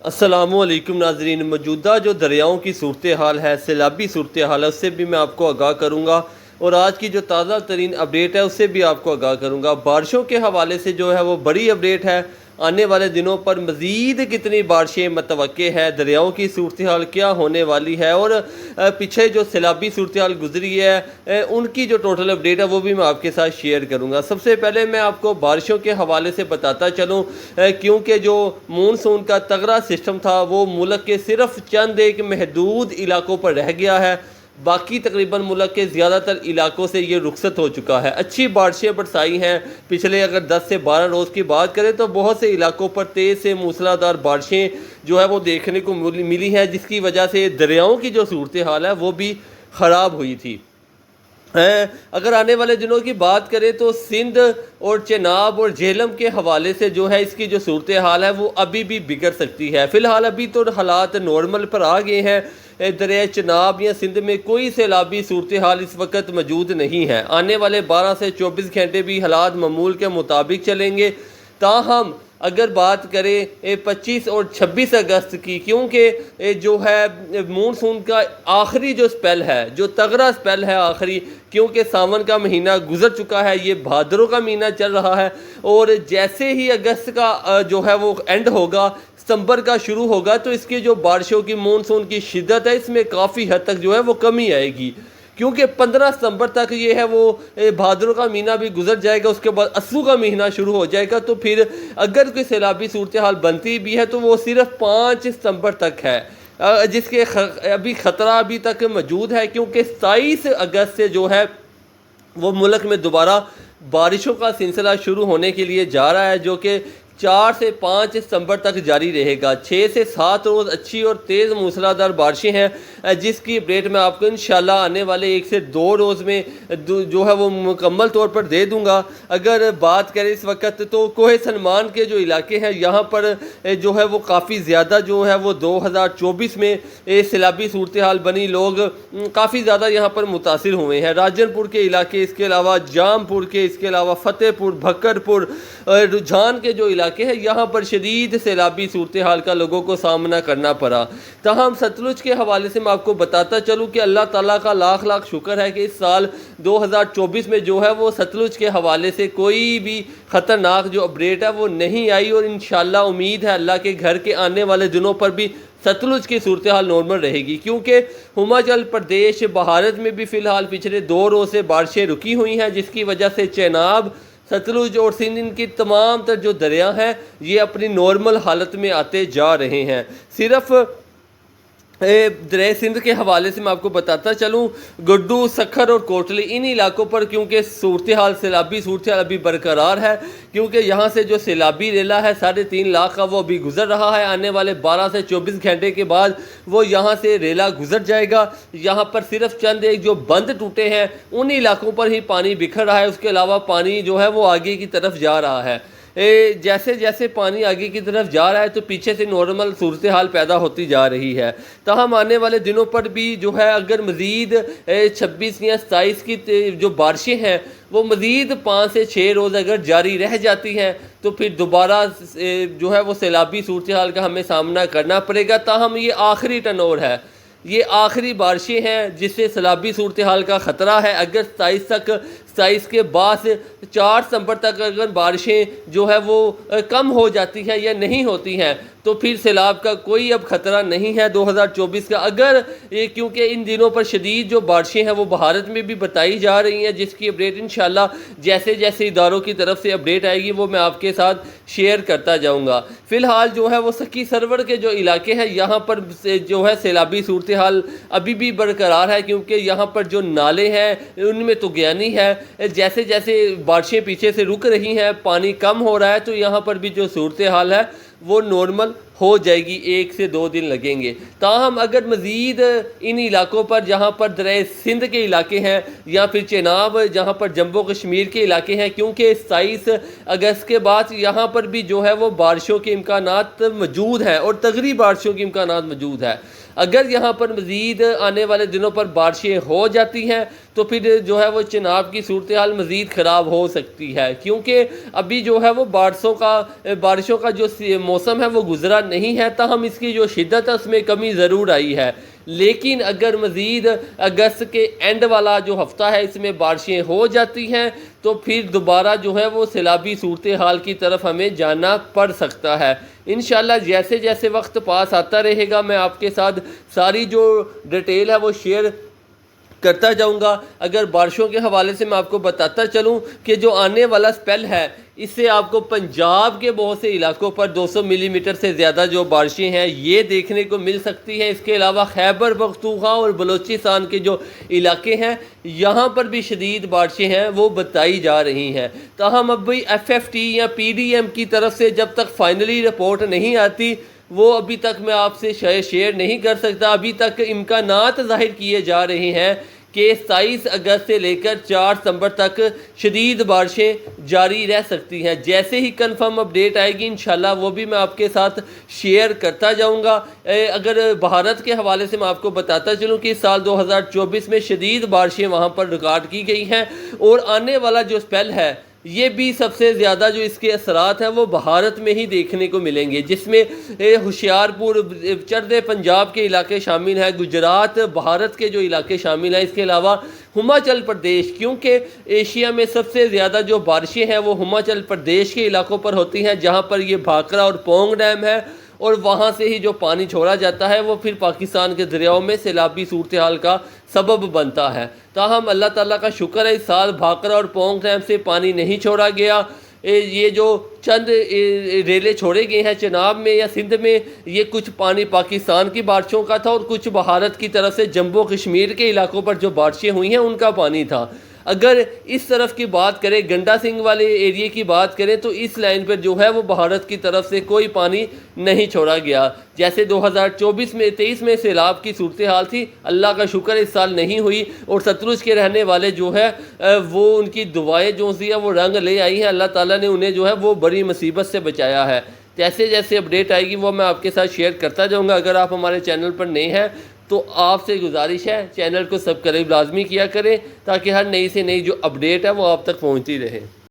السلام علیکم ناظرین، موجودہ جو دریاؤں کی صورتحال ہے، سیلابی صورتحال ہے، اس سے بھی میں آپ کو آگاہ کروں گا، اور آج کی جو تازہ ترین اپڈیٹ ہے اس سے بھی آپ کو آگاہ کروں گا۔ بارشوں کے حوالے سے جو ہے وہ بڑی اپڈیٹ ہے، آنے والے دنوں پر مزید کتنی بارشیں متوقع ہے، دریاؤں کی صورتحال کیا ہونے والی ہے، اور پیچھے جو سیلابی صورتحال گزری ہے ان کی جو ٹوٹل اپڈیٹ ہے وہ بھی میں آپ کے ساتھ شیئر کروں گا۔ سب سے پہلے میں آپ کو بارشوں کے حوالے سے بتاتا چلوں، کیونکہ جو مونسون کا تگڑا سسٹم تھا وہ ملک کے صرف چند ایک محدود علاقوں پر رہ گیا ہے، باقی تقریباً ملک کے زیادہ تر علاقوں سے یہ رخصت ہو چکا ہے۔ اچھی بارشیں برسائی ہیں، پچھلے اگر 10 سے 12 روز کی بات کریں تو بہت سے علاقوں پر تیز سے موسلا دھار بارشیں جو ہے وہ دیکھنے کو ملی ہیں، جس کی وجہ سے دریاؤں کی جو صورتحال ہے وہ بھی خراب ہوئی تھی۔ اگر آنے والے دنوں کی بات کریں تو سندھ اور چناب اور جہلم کے حوالے سے جو ہے اس کی جو صورتحال ہے وہ ابھی بھی بگڑ سکتی ہے۔ فی الحال ابھی تو حالات نارمل پر آ گئے ہیں، دریائے چناب یا سندھ میں کوئی سیلابی صورتحال اس وقت موجود نہیں ہے۔ آنے والے 12 سے 24 گھنٹے بھی حالات معمول کے مطابق چلیں گے۔ تاہم اگر بات کریں 25 اور 26 اگست کی، کیونکہ جو ہے مونسون کا آخری جو سپیل ہے، جو تگڑا سپیل ہے آخری، کیونکہ ساون کا مہینہ گزر چکا ہے، یہ بھادروں کا مہینہ چل رہا ہے، اور جیسے ہی اگست کا جو ہے وہ اینڈ ہوگا، ستمبر کا شروع ہوگا، تو اس کی جو بارشوں کی مونسون کی شدت ہے اس میں کافی حد تک جو ہے وہ کمی آئے گی، کیونکہ 15 ستمبر تک یہ ہے وہ بھادروں کا مہینہ بھی گزر جائے گا، اس کے بعد اسو کا مہینہ شروع ہو جائے گا، تو پھر اگر کوئی سیلابی صورتحال بنتی بھی ہے تو وہ صرف 5 ستمبر تک ہے، جس کے ابھی خطرہ ابھی تک موجود ہے، کیونکہ 27 اگست سے جو ہے وہ ملک میں دوبارہ بارشوں کا سلسلہ شروع ہونے کے لیے جا رہا ہے، جو کہ 4 سے 5 ستمبر تک جاری رہے گا۔ 6 سے 7 روز اچھی اور تیز موسلادھار بارشیں ہیں، جس کی اپڈیٹ میں آپ کو انشاءاللہ آنے والے 1 سے 2 روز میں جو ہے وہ مکمل طور پر دے دوں گا۔ اگر بات کریں اس وقت تو کوہ سلمان کے جو علاقے ہیں یہاں پر جو ہے وہ کافی زیادہ جو ہے وہ 2024 میں سیلابی صورتحال بنی، لوگ کافی زیادہ یہاں پر متاثر ہوئے ہیں۔ راجن پور کے علاقے، اس کے علاوہ جام پور کے، اس کے علاوہ فتح پور، بھکر پور، رجحان کے جو علاقے ہیں یہاں پر شدید سیلابی صورتحال کا لوگوں کو سامنا کرنا پڑا۔ تاہم ستلج کے حوالے سے میں آپ کو بتاتا چلوں کہ اللہ تعالیٰ کا لاکھ لاکھ شکر ہے کہ اس سال 2024 میں جو ہے وہ ستلج کے حوالے سے کوئی بھی خطرناک جو اپڈیٹ ہے وہ نہیں آئی، اور انشاءاللہ امید ہے اللہ کے گھر کے آنے والے دنوں پر بھی ستلج کی صورتحال نارمل رہے گی، کیونکہ ہماچل پردیش بھارت میں بھی فی الحال پچھلے 2 روز سے بارشیں رکی ہوئی ہیں، جس کی وجہ سے چناب، ستلج اور سندھ، ان کی تمام تر جو دریا ہیں یہ اپنی نارمل حالت میں آتے جا رہے ہیں۔ صرف دریائے سندھ کے حوالے سے میں آپ کو بتاتا چلوں، گڈو، سکھر اور کوٹلی، ان علاقوں پر کیونکہ سیلابی صورتحال ابھی برقرار ہے، کیونکہ یہاں سے جو سیلابی ریلا ہے 3.5 لاکھ کا وہ ابھی گزر رہا ہے، آنے والے 12 سے 24 گھنٹے کے بعد وہ یہاں سے ریلا گزر جائے گا۔ یہاں پر صرف چند ایک جو بند ٹوٹے ہیں ان علاقوں پر ہی پانی بکھر رہا ہے، اس کے علاوہ پانی جو ہے وہ آگے کی طرف جا رہا ہے۔ جیسے جیسے پانی آگے کی طرف جا رہا ہے تو پیچھے سے نارمل صورتحال پیدا ہوتی جا رہی ہے۔ تاہم آنے والے دنوں پر بھی جو ہے اگر مزید 26 یا 27 کی جو بارشیں ہیں وہ مزید 5 سے 6 روز اگر جاری رہ جاتی ہیں تو پھر دوبارہ جو ہے وہ سیلابی صورتحال کا ہمیں سامنا کرنا پڑے گا۔ تاہم یہ آخری ٹرن اوور ہے، یہ آخری بارشیں ہیں جس سے سیلابی صورتحال کا خطرہ ہے۔ اگر 27 کے بعد 4 ستمبر تک اگر بارشیں جو ہے وہ کم ہو جاتی ہیں یا نہیں ہوتی ہیں تو پھر سیلاب کا کوئی اب خطرہ نہیں ہے 2024 کا۔ اگر کیونکہ ان دنوں پر شدید جو بارشیں ہیں وہ بھارت میں بھی بتائی جا رہی ہیں، جس کی اپڈیٹ انشاءاللہ جیسے جیسے اداروں کی طرف سے اپڈیٹ آئے گی وہ میں آپ کے ساتھ شیئر کرتا جاؤں گا۔ فی الحال جو ہے وہ سکی سرور کے جو علاقے ہیں یہاں پر جو ہے سیلابی صورتحال ابھی بھی برقرار ہے، کیونکہ یہاں پر جو نالے ہیں ان میں طغیانی ہے، جیسے جیسے بارشیں پیچھے سے رک رہی ہیں، پانی کم ہو رہا ہے، تو یہاں پر بھی جو صورتحال ہے وہ نارمل ہو جائے گی، 1 سے 2 دن لگیں گے۔ تاہم اگر مزید ان علاقوں پر جہاں پر دریائے سندھ کے علاقے ہیں یا پھر چناب جہاں پر جموں کشمیر کے علاقے ہیں، کیونکہ 27 اگست کے بعد یہاں پر بھی جو ہے وہ بارشوں کے امکانات موجود ہیں اور تگڑی بارشوں کے امکانات موجود ہیں۔ اگر یہاں پر مزید آنے والے دنوں پر بارشیں ہو جاتی ہیں تو پھر جو ہے وہ چناب کی صورتحال مزید خراب ہو سکتی ہے، کیونکہ ابھی جو ہے وہ بارشوں کا جو موسم ہے وہ گزرا نہیں ہے، تاہم اس کی جو شدت ہے اس میں کمی ضرور آئی ہے، لیکن اگر مزید اگست کے اینڈ والا جو ہفتہ ہے اس میں بارشیں ہو جاتی ہیں تو پھر دوبارہ جو ہے وہ سیلابی صورتحال کی طرف ہمیں جانا پڑ سکتا ہے۔ انشاءاللہ جیسے جیسے وقت پاس آتا رہے گا میں آپ کے ساتھ ساری جو ڈیٹیل ہے وہ شیئر کرتا جاؤں گا۔ اگر بارشوں کے حوالے سے میں آپ کو بتاتا چلوں کہ جو آنے والا سپیل ہے اس سے آپ کو پنجاب کے بہت سے علاقوں پر 200 ملی میٹر سے زیادہ جو بارشیں ہیں یہ دیکھنے کو مل سکتی ہیں۔ اس کے علاوہ خیبر پختونخوا اور بلوچستان کے جو علاقے ہیں یہاں پر بھی شدید بارشیں ہیں وہ بتائی جا رہی ہیں، تاہم اب بھی FFT یا PDM کی طرف سے جب تک فائنلی رپورٹ نہیں آتی وہ ابھی تک میں آپ سے شیئر نہیں کر سکتا۔ ابھی تک امکانات ظاہر کیے جا رہے ہیں کہ 27 اگست سے لے کر 4 ستمبر تک شدید بارشیں جاری رہ سکتی ہیں۔ جیسے ہی کنفرم اپڈیٹ آئے گی انشاءاللہ وہ بھی میں آپ کے ساتھ شیئر کرتا جاؤں گا۔ اگر بھارت کے حوالے سے میں آپ کو بتاتا چلوں کہ سال 2024 میں شدید بارشیں وہاں پر ریکارڈ کی گئی ہیں، اور آنے والا جو سپیل ہے یہ بھی سب سے زیادہ جو اس کے اثرات ہیں وہ بھارت میں ہی دیکھنے کو ملیں گے، جس میں ہوشیار پور، چردے پنجاب کے علاقے شامل ہیں، گجرات، بھارت کے جو علاقے شامل ہیں، اس کے علاوہ ہماچل پردیش، کیونکہ ایشیا میں سب سے زیادہ جو بارشیں ہیں وہ ہماچل پردیش کے علاقوں پر ہوتی ہیں جہاں پر یہ بھاکرا اور پونگ ڈیم ہے، اور وہاں سے ہی جو پانی چھوڑا جاتا ہے وہ پھر پاکستان کے دریاؤں میں سیلابی صورتحال کا سبب بنتا ہے۔ تاہم اللہ تعالیٰ کا شکر ہے اس سال بھاکرا اور پونگ ڈیم سے پانی نہیں چھوڑا گیا۔ یہ جو چند ریلے چھوڑے گئے ہیں چناب میں یا سندھ میں، یہ کچھ پانی پاکستان کی بارشوں کا تھا اور کچھ بھارت کی طرف سے جموں کشمیر کے علاقوں پر جو بارشیں ہوئی ہیں ان کا پانی تھا۔ اگر اس طرف کی بات کریں، گنڈا سنگھ والے ایریے کی بات کریں، تو اس لائن پر جو ہے وہ بھارت کی طرف سے کوئی پانی نہیں چھوڑا گیا۔ جیسے 2023 میں سیلاب کی صورتحال تھی، اللہ کا شکر اس سال نہیں ہوئی، اور ستلج کے رہنے والے جو ہے وہ ان کی دعائیں جو سی ہیں وہ رنگ لے آئی ہیں، اللہ تعالیٰ نے انہیں جو ہے وہ بڑی مصیبت سے بچایا ہے۔ جیسے جیسے اپڈیٹ آئے گی وہ میں آپ کے ساتھ شیئر کرتا جاؤں گا۔ اگر آپ ہمارے چینل پر نئے ہیں تو آپ سے گزارش ہے چینل کو سبسکرائب لازمی کیا کریں تاکہ ہر نئی سے نئی جو اپڈیٹ ہے وہ آپ تک پہنچتی رہے۔